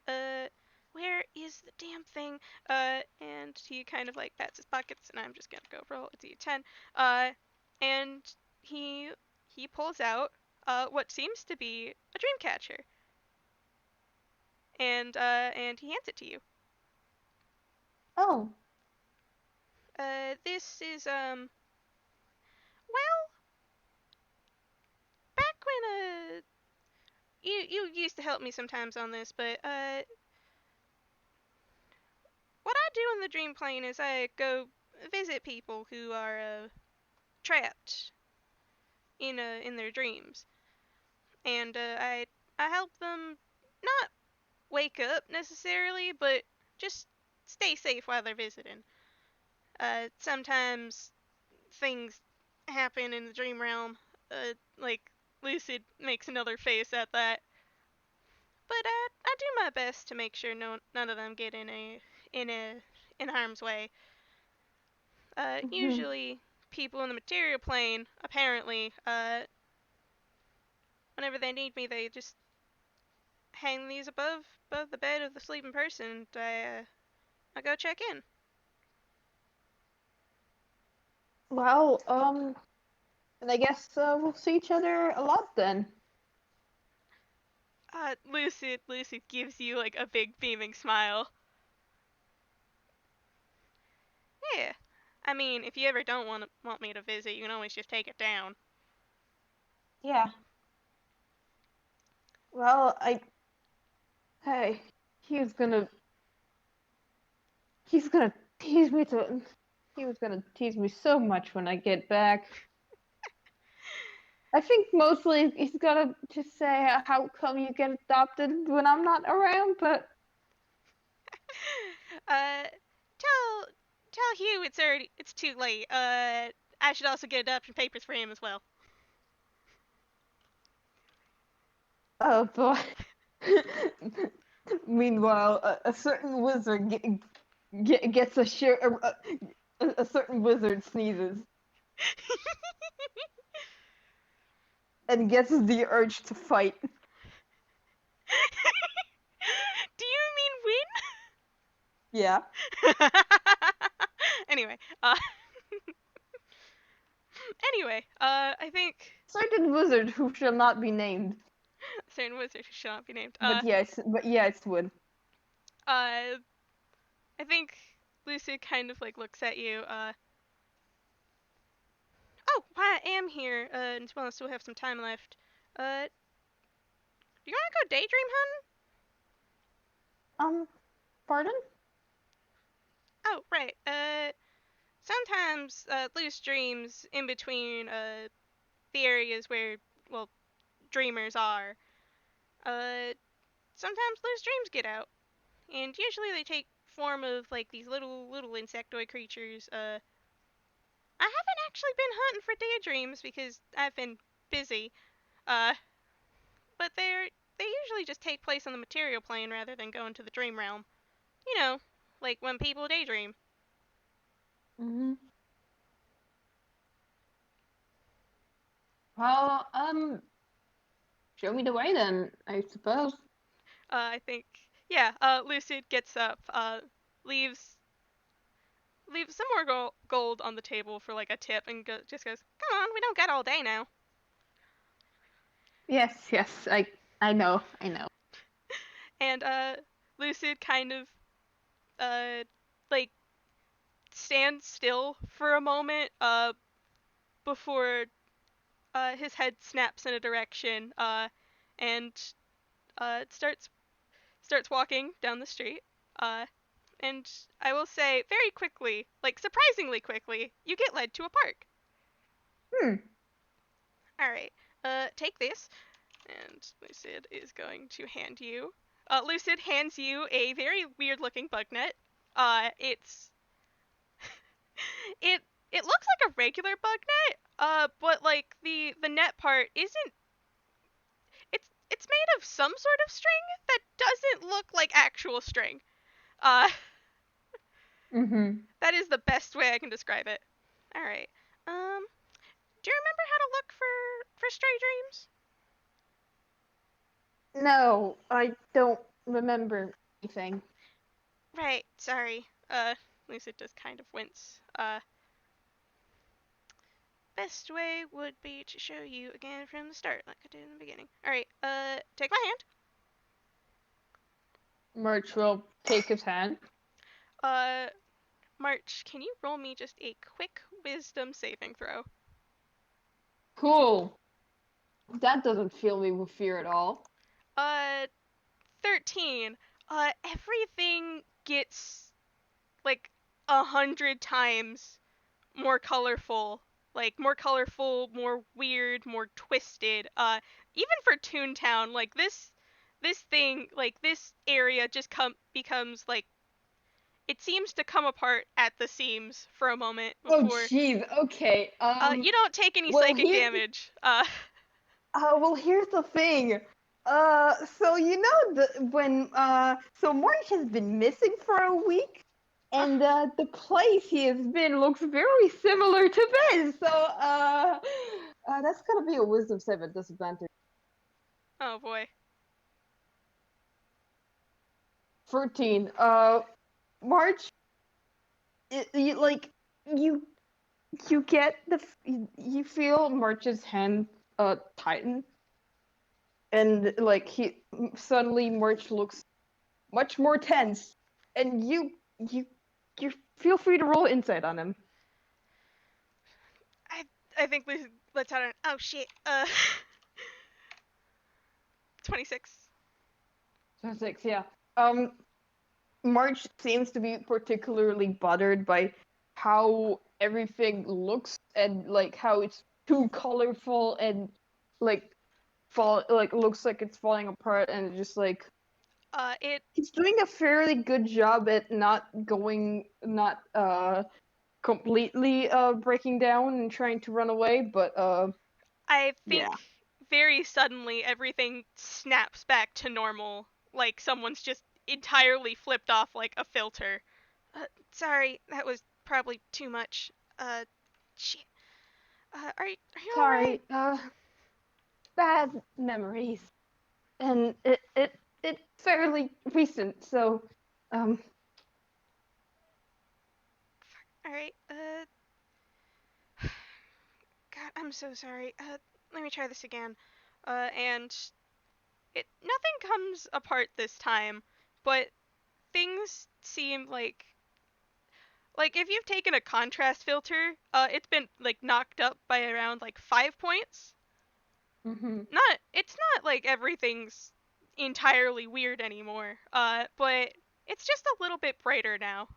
[SPEAKER 1] Where is the damn thing? And he kind of like pats his pockets, and I'm just gonna go roll a d10. And he he pulls out what seems to be a dream catcher, and he hands it to you.
[SPEAKER 2] Oh,
[SPEAKER 1] This is well, back when you used to help me sometimes on this, but what I do in the dream plane is I go visit people who are trapped in their dreams, and I help them not wake up necessarily, but just stay safe while they're visiting. Sometimes things happen in the dream realm, like Lucid makes another face at that, but I do my best to make sure none of them get in a in harm's way.
[SPEAKER 2] mhm.
[SPEAKER 1] Usually people in the material plane, apparently, whenever they need me, they just hang these above the bed of the sleeping person. And I go check in.
[SPEAKER 2] Well, and I guess we'll see each other a lot then.
[SPEAKER 1] Lucid gives you like a big beaming smile. Yeah. I mean, if you ever don't want me to visit, you can always just take it down.
[SPEAKER 2] Yeah. Well, hey, he's gonna he's gonna tease me to he was gonna tease me so much when I get back. I think mostly he's gonna just say how come you get adopted when I'm not around, but
[SPEAKER 1] uh, tell Hugh it's too late. I should also get adoption papers for him as well.
[SPEAKER 2] oh boy. Meanwhile, a certain wizard gets a certain wizard sneezes and gets the urge to fight.
[SPEAKER 1] Do you mean
[SPEAKER 2] Yeah.
[SPEAKER 1] win? Anyway, I think
[SPEAKER 2] Certain wizard who shall not be named.
[SPEAKER 1] certain wizard who shall not be named.
[SPEAKER 2] But yeah, it's Wood.
[SPEAKER 1] I think Lucy kind of like looks at you. Oh, while I am here, and while I still have some time left, you wanna go daydream hunting?
[SPEAKER 2] Um, pardon?
[SPEAKER 1] Oh, right. Sometimes loose dreams in between the areas where well dreamers are. Uh, Sometimes loose dreams get out, and usually they take form of like these little insectoid creatures. I haven't actually been hunting for daydreams because I've been busy. Uh, but they usually just take place on the material plane rather than go into the dream realm. You know, like when people daydream.
[SPEAKER 2] Mm-hmm. Well, show me the way then, I suppose.
[SPEAKER 1] I think yeah. Lucid gets up, leaves leaves some more gold on the table for like a tip, and just goes, "Come on, we don't got all day now."
[SPEAKER 2] Yes, yes, I know.
[SPEAKER 1] And Lucid kind of uh like stands still for a moment before his head snaps in a direction and starts walking down the street. Uh, and I will say very quickly, like surprisingly quickly, you get led to a park.
[SPEAKER 2] Hmm.
[SPEAKER 1] All right, take this, and Lucid is going to hand you. Lucid hands you a very weird-looking bug net. It's it it looks like a regular bug net, But like the net part isn't. It's made of some sort of string that doesn't look like actual string. Uh,
[SPEAKER 2] Mm-hmm.
[SPEAKER 1] that is the best way I can describe it. All right. Um, do you remember how to look for stray dreams?
[SPEAKER 2] No, I don't remember anything.
[SPEAKER 1] Right. Sorry. Lucid does kind of wince. Best way would be to show you again from the start, like I did in the beginning. All right. Take my hand.
[SPEAKER 2] Merch will take his hand.
[SPEAKER 1] Uh, March, can you roll me just a quick wisdom saving throw?
[SPEAKER 2] Cool. That doesn't fill me with fear at all.
[SPEAKER 1] Uh, 13. Everything gets like 100 times more colorful. Like more colorful, more weird, more twisted. Even for Toontown, like this thing, like this area just becomes like it seems to come apart at the seams for a moment
[SPEAKER 2] Oh,
[SPEAKER 1] before.
[SPEAKER 2] jeez. Okay.
[SPEAKER 1] You don't take any
[SPEAKER 2] Well,
[SPEAKER 1] psychic
[SPEAKER 2] here.
[SPEAKER 1] damage.
[SPEAKER 2] Well, here's the thing. So you know so March has been missing for a week,
[SPEAKER 1] uh,
[SPEAKER 2] and the place he has been looks very similar to this. So that's gonna be a wisdom save at disadvantage.
[SPEAKER 1] oh boy.
[SPEAKER 2] 13. March, like you you get you feel March's hand tighten, and like he suddenly March looks much more tense, and you you feel free to roll insight on him.
[SPEAKER 1] I I think let's add an oh shit. 26.
[SPEAKER 2] So 6, yeah. Um, March seems to be particularly bothered by how everything looks and like how it's too colorful and like looks like it's falling apart, and just like
[SPEAKER 1] It
[SPEAKER 2] he's doing a fairly good job at not completely breaking down and trying to run away, but
[SPEAKER 1] I
[SPEAKER 2] yeah.
[SPEAKER 1] think very suddenly everything snaps back to normal, like someone's just entirely flipped off like a filter. Sorry, that was probably too much. Uh, shit. Are you all right?
[SPEAKER 2] Sorry, bad memories, and it's fairly recent, so um
[SPEAKER 1] All right. God, I'm so sorry. Let me try this again. And it nothing comes apart this time, but things seem like if you've taken a contrast filter, it's been like knocked up by around like 5 points.
[SPEAKER 2] hmm
[SPEAKER 1] It's not like everything's entirely weird anymore. But it's just a little bit brighter now.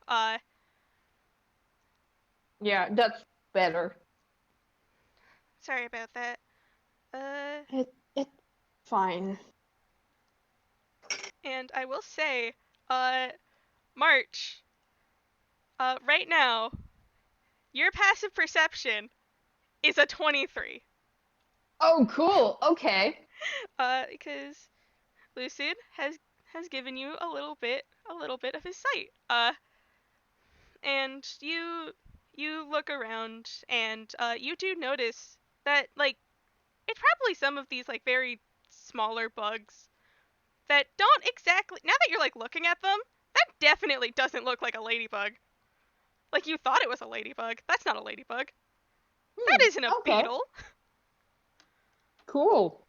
[SPEAKER 2] yeah, that's better.
[SPEAKER 1] Sorry about that. Uh,
[SPEAKER 2] It's fine.
[SPEAKER 1] and I will say, uh, March, right now, your passive perception is a 23.
[SPEAKER 2] Oh, cool. Okay.
[SPEAKER 1] Because Lucid has given you a little bit of his sight. And you look around and you do notice that like it's probably some of these like very smaller bugs that don't exactly now that you're like looking at them, that definitely doesn't look like a ladybug. Like you thought it was a ladybug. That's not a ladybug. That
[SPEAKER 2] Hmm.
[SPEAKER 1] isn't a
[SPEAKER 2] Okay.
[SPEAKER 1] beetle.
[SPEAKER 2] Cool.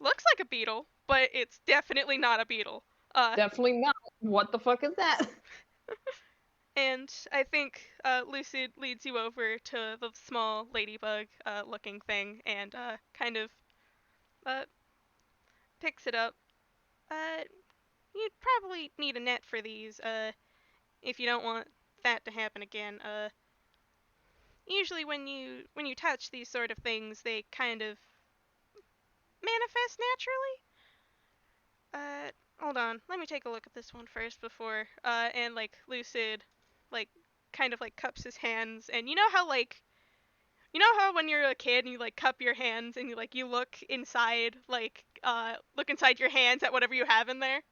[SPEAKER 1] Looks like a beetle, but it's definitely not a beetle. Uh,
[SPEAKER 2] Definitely not. What the fuck is that?
[SPEAKER 1] and I think Lucid leads you over to the small ladybug looking thing and kind of uh, picks it up. Uh, you'd probably need a net for these if you don't want that to happen again. Usually when you touch these sort of things, they kind of manifest naturally. Hold on. Let me take a look at this one first before and like Lucid like kind of like cups his hands and you know how like You know how when you're a kid and you like cup your hands and you look inside look inside your hands at whatever you have in there?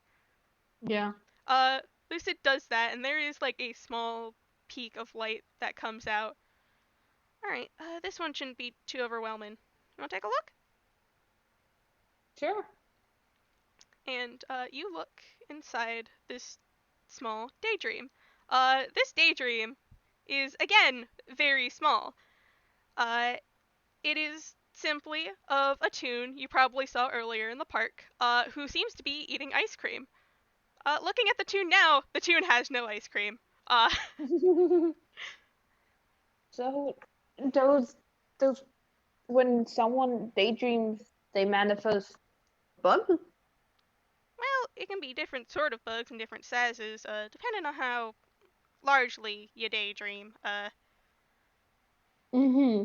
[SPEAKER 2] Yeah.
[SPEAKER 1] Uh Lucid does that and there is like a small peak of light that comes out. Alright, this one shouldn't be too overwhelming. You wanna take a look?
[SPEAKER 2] Sure.
[SPEAKER 1] And you look inside this small daydream. This daydream is again very small. Uh, it is simply of a toon you probably saw earlier in the park, who seems to be eating ice cream. Looking at the toon now, the toon has no ice cream. Uh,
[SPEAKER 2] So those when someone daydreams, they manifest bug.
[SPEAKER 1] well, it can be different sort of bugs and different sizes, depending on how largely you daydream.
[SPEAKER 2] Mm-hmm.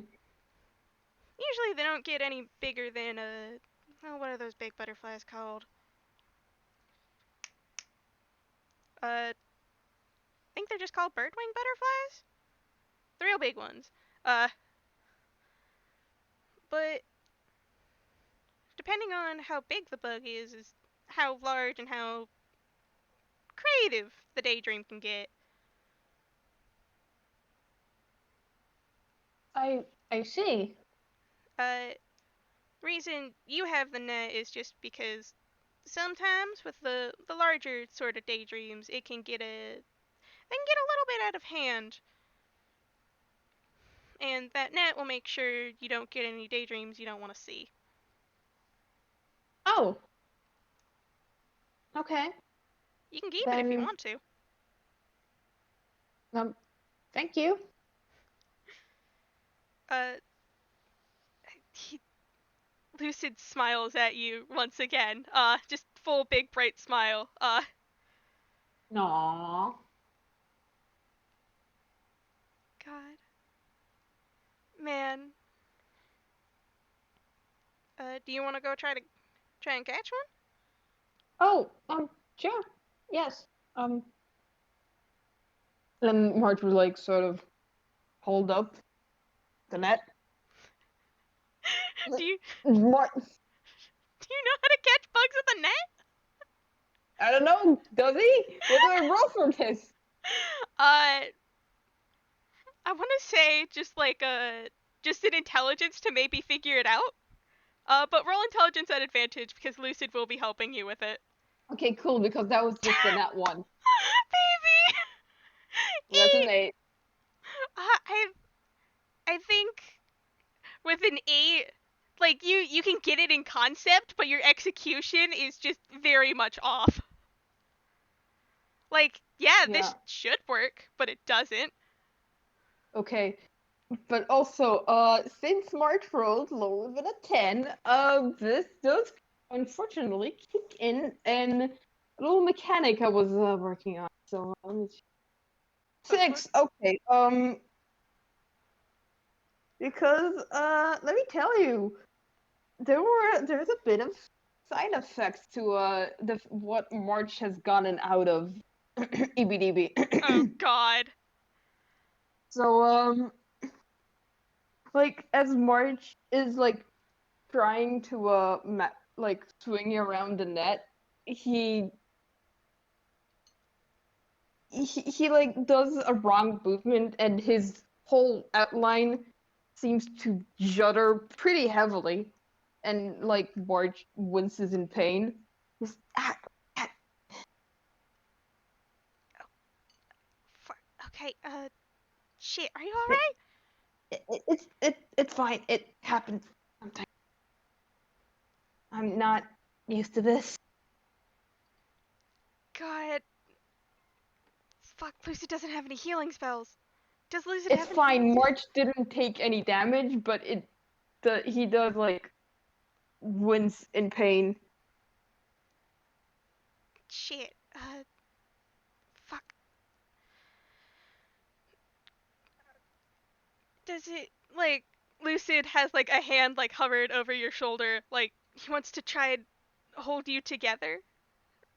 [SPEAKER 1] Usually they don't get any bigger than oh, what are those big butterflies called? I think they're just called birdwing butterflies. The real big ones. Uh, but depending on how big the bug is how large and how creative the daydream can get.
[SPEAKER 2] I see.
[SPEAKER 1] Uh, reason you have the net is just because sometimes with the larger sort of daydreams, they can get a little bit out of hand, and that net will make sure you don't get any daydreams you don't want to see.
[SPEAKER 2] Oh, okay.
[SPEAKER 1] You can keep it if you
[SPEAKER 2] Then
[SPEAKER 1] want to.
[SPEAKER 2] um, thank you.
[SPEAKER 1] Uh, he, Lucid smiles at you once again. Just full big bright smile.
[SPEAKER 2] Aww.
[SPEAKER 1] God, man. Do you want to go try and catch one?
[SPEAKER 2] Oh, sure. Yes. Then Marge would like sort of hold up the net.
[SPEAKER 1] do you
[SPEAKER 2] Mar-
[SPEAKER 1] do you know how to catch bugs with a net?
[SPEAKER 2] I don't know. Does he? What do I roll for this?
[SPEAKER 1] I want to say just an intelligence to maybe figure it out. But roll intelligence at advantage because Lucid will be helping you with it.
[SPEAKER 2] Okay, cool. Because that was just the net one.
[SPEAKER 1] Baby,
[SPEAKER 2] That's an
[SPEAKER 1] eat.
[SPEAKER 2] 8.
[SPEAKER 1] I I think with an 8, like you can get it in concept, but your execution is just very much off. Like, yeah,
[SPEAKER 2] Yeah.
[SPEAKER 1] this should work, but it doesn't.
[SPEAKER 2] Okay. But also, since March rolled lower than a 10, this does unfortunately kick in a little mechanic I was working on. So let me see.
[SPEAKER 1] Go for it.
[SPEAKER 2] 6. Okay. Because let me tell you, there's a bit of side effects to the what March has gotten out of EBDB.
[SPEAKER 1] Oh God.
[SPEAKER 2] So like as March is like trying to like swing around the net, he he like does a wrong movement and his whole outline seems to judder pretty heavily, and like March winces in pain. Just, ah.
[SPEAKER 1] Okay. Shit. Are you all
[SPEAKER 2] It,
[SPEAKER 1] right?
[SPEAKER 2] it's fine. It happens sometimes. I'm not used to this.
[SPEAKER 1] God. Fuck. Lucy doesn't have any healing spells. Does Lucid
[SPEAKER 2] It's
[SPEAKER 1] have any healing
[SPEAKER 2] fine.
[SPEAKER 1] spells?
[SPEAKER 2] March didn't take any damage, but he does like wince in pain.
[SPEAKER 1] Shit. Fuck. Does it like Lucid has like a hand like hovered over your shoulder, like he wants to try and hold you together,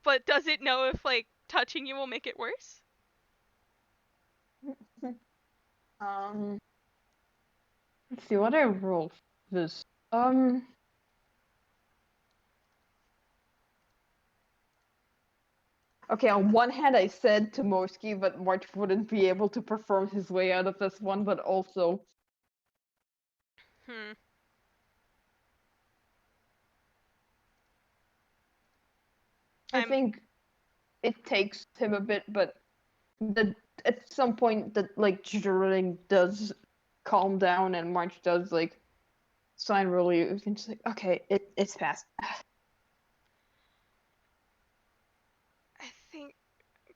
[SPEAKER 1] but does it know if like touching you will make it worse?
[SPEAKER 2] um, Let's see what I rolled for this. Um, okay, on one hand, I said to Morsky that March wouldn't be able to perform his way out of this one, but also
[SPEAKER 1] Hmm.
[SPEAKER 2] I
[SPEAKER 1] I'm
[SPEAKER 2] think it takes him a bit, but the at some point that like Drilling does calm down and March does like sign really you can just like okay, it's fast.
[SPEAKER 1] I think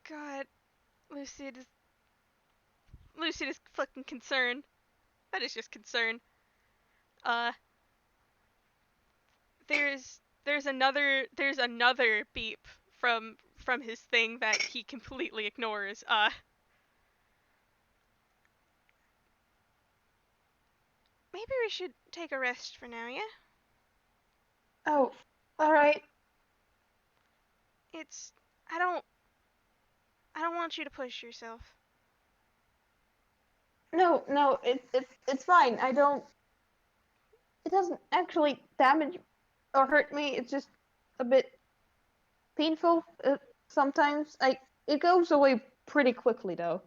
[SPEAKER 1] God, Lucid is Lucid is fucking concerned. That is just concern. Uh there's another beep from his thing that he completely ignores. Maybe we should take a rest for now, yeah?
[SPEAKER 2] Oh, all right.
[SPEAKER 1] It's I don't want you to push yourself.
[SPEAKER 2] No, no, it's fine. I don't. It doesn't actually damage or hurt me. It's just a bit painful sometimes. I it goes away pretty quickly though.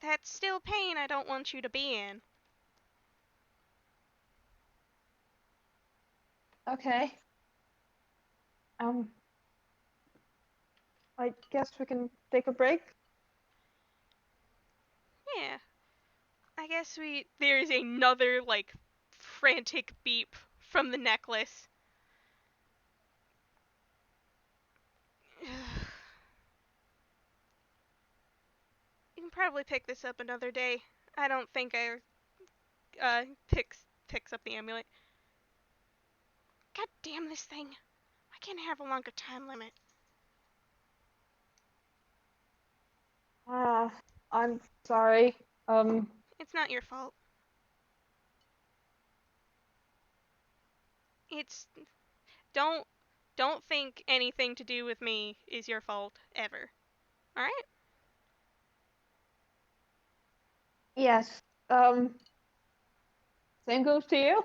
[SPEAKER 1] That's still pain I don't want you to be in.
[SPEAKER 2] Okay. Um, I guess we can take a break.
[SPEAKER 1] Yeah. I guess there's another like frantic beep from the necklace. You can probably pick this up another day. I don't think I picks up the amulet. God damn this thing. I can't have a longer time limit.
[SPEAKER 2] Ah, I'm sorry. Um,
[SPEAKER 1] It's not your fault. It's don't don't think anything to do with me is your fault ever. All right?
[SPEAKER 2] yes. Same goes to you.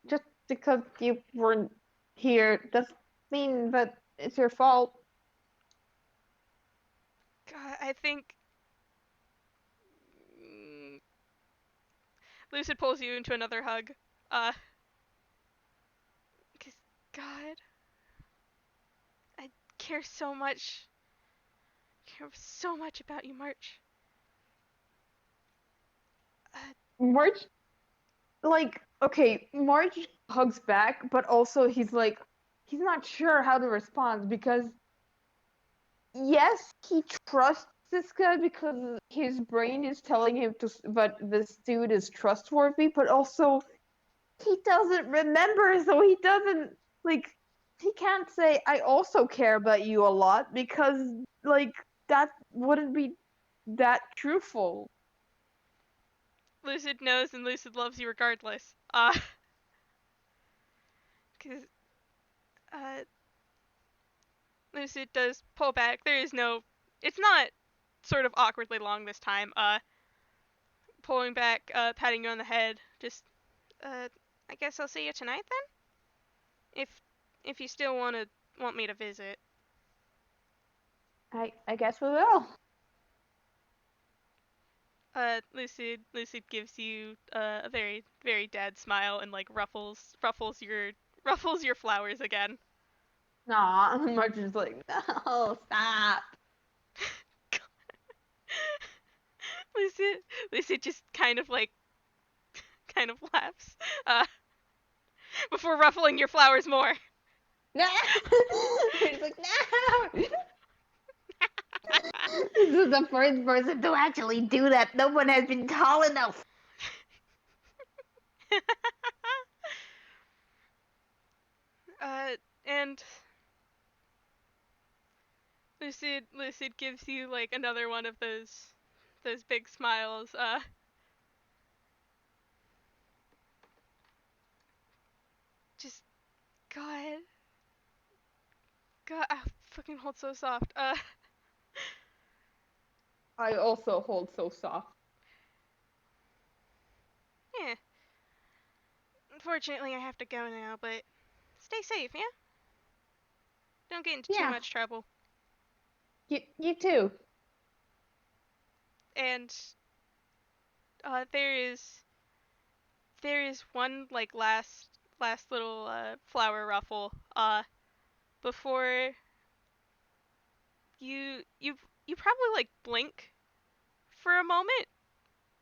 [SPEAKER 2] Just because you weren't here doesn't mean that it's your fault.
[SPEAKER 1] God, I think mm, Lucid pulls you into another hug. Uh, 'Cause God, I care so much. Care so much about you, March. Uh,
[SPEAKER 2] March, like, okay, March hugs back, but also he's like, he's not sure how to respond because, yes, he trusts this guy because his brain is telling him to, but this dude is trustworthy, but also he doesn't remember, so he doesn't, like, he can't say, I also care about you a lot because, like, that wouldn't be that truthful.
[SPEAKER 1] Lucid knows and Lucid loves you regardless. 'Cause uh, Lucid does pull back. There is no. It's not sort of awkwardly long this time. Pulling back, patting you on the head. Just, uh, I guess I'll see you tonight then. If you still want me to visit.
[SPEAKER 2] I guess we will.
[SPEAKER 1] Lucid gives you a very dad smile and like ruffles your flowers again.
[SPEAKER 2] Nah, March is like, no, stop.
[SPEAKER 1] Lucid Lucid just kind of laughs. Uh, before ruffling your flowers more.
[SPEAKER 2] No! He's like, no! This is the first person to actually do that. No one has been tall enough.
[SPEAKER 1] And Lucid gives you like another one of those big smiles. Just God, God, fucking hold so soft.
[SPEAKER 2] I also hold so soft.
[SPEAKER 1] unfortunately, I have to go now, but stay safe, yeah? Don't get into too
[SPEAKER 2] Yeah,
[SPEAKER 1] much trouble.
[SPEAKER 2] you too.
[SPEAKER 1] And there is one like last little flower ruffle before you probably like blink for a moment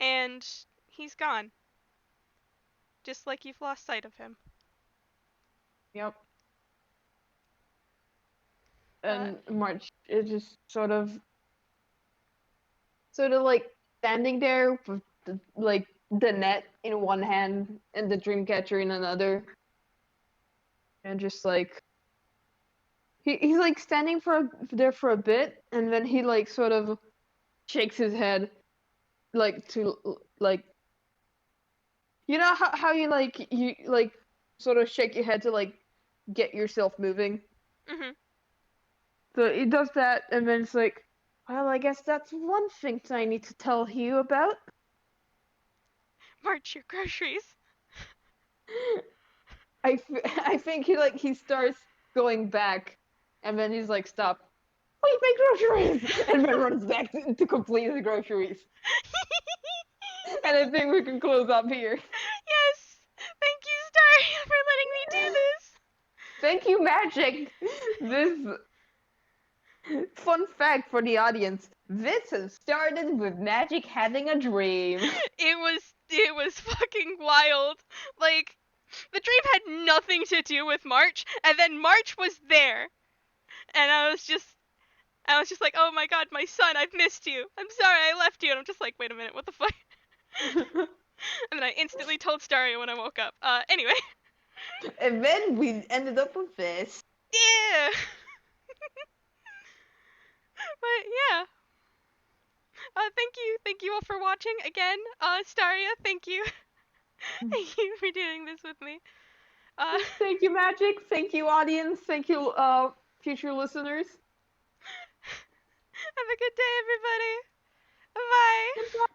[SPEAKER 1] and he's gone, just like you've lost sight of him.
[SPEAKER 2] Yep.
[SPEAKER 1] Uh,
[SPEAKER 2] And March is just sort of like standing there with the net in one hand and the dream catcher in another, and just like he's like standing there for a bit, and then he like sort of shakes his head like to like how you sort of shake your head to like get yourself moving.
[SPEAKER 1] mhm.
[SPEAKER 2] So he does that, and then it's like, well, I guess that's one thing I need to tell you about.
[SPEAKER 1] March your groceries.
[SPEAKER 2] I think he starts going back, and then he's like, stop. Wait, my groceries! And then runs back to complete his groceries. And I think we can close up here.
[SPEAKER 1] Yes! Thank you, Staria, for letting me do this!
[SPEAKER 2] Thank you, Magic. This fun fact for the audience. This has started with Magic having a dream.
[SPEAKER 1] It was fucking wild. Like, the dream had nothing to do with March, and then March was there. And I was just like, oh my god, my son, I've missed you. I'm sorry I left you. And I'm just like, wait a minute, what the fuck? And then I instantly told Staria when I woke up. Anyway.
[SPEAKER 2] And then we ended up with this.
[SPEAKER 1] Yeah! But yeah. Thank you all for watching again. Staria, thank you. Thank you for doing this with me. Uh,
[SPEAKER 2] Thank you, Magic. Thank you, audience. Thank you, future listeners.
[SPEAKER 1] have a good day, everybody. Bye.